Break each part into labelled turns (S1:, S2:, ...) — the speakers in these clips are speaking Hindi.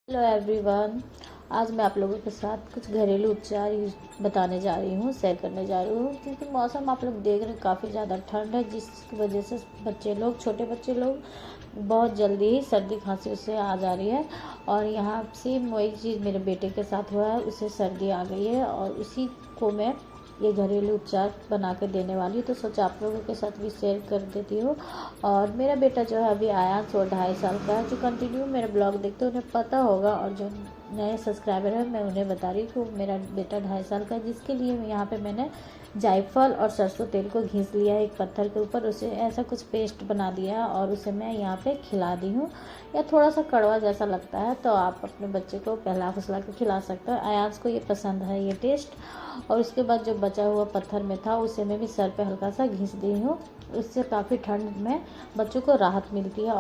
S1: Hello everyone. आज मैं आप लोगों के साथ कुछ घरेलू उपचार बताने जा रही हूँ, शेयर करने जा रही हूँ, क्योंकि मौसम आप लोग देख रहे हैं काफ़ी ज़्यादा ठंड है, जिसकी वजह से छोटे बच्चे लोग बहुत जल्दी ही सर्दी खांसी उससे आ जा रही है। और यहाँ सेम वही चीज़ मेरे बेटे के साथ हुआ है, उसे सर्दी आ गई है और उसी को मैं ये घरेलू उपचार बना के देने वाली हूँ, तो सोचा आप लोगों के साथ भी शेयर कर देती हूँ। और मेरा बेटा जो है अभी आया 2.5 साल का है, जो कंटिन्यू मेरा ब्लॉग देखते हैं उन्हें पता होगा, और जो नए सब्सक्राइबर है मैं उन्हें बता रही हूँ कि मेरा बेटा 2.5 साल का है, जिसके लिए यहाँ पे मैंने जायफल और सरसों तेल को घिस लिया है एक पत्थर के ऊपर, उसे ऐसा कुछ पेस्ट बना दिया और उसे मैं यहाँ पे खिला दी हूँ। या थोड़ा सा कड़वा जैसा लगता है तो आप अपने बच्चे को पहला फुसला के खिला सकते हो। अयाज को ये पसंद है ये टेस्ट। और उसके बाद जो बचा हुआ पत्थर में था उसे मैं भी सर पे हल्का सा घिस दी हूँ। इससे काफ़ी ठंड में बच्चों को राहत मिलती है।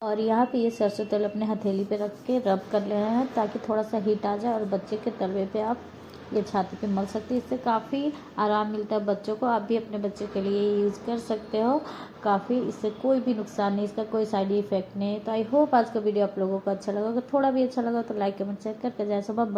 S1: और यहाँ पे ये सरसों तेल अपने हथेली पे रख के रब कर लेना है, ताकि थोड़ा सा हीट आ जाए और बच्चे के तलवे पे आप ये छाती पे मल सकते हैं। इससे काफ़ी आराम मिलता है बच्चों को। आप भी अपने बच्चे के लिए यूज़ कर सकते हो। काफ़ी इससे कोई भी नुकसान नहीं, इसका कोई साइड इफेक्ट नहीं है। तो आई होप आज का वीडियो आप लोगों को अच्छा लगा। अगर थोड़ा भी अच्छा लगा तो लाइक कमेंट शेयर करके जाए। सब बाय।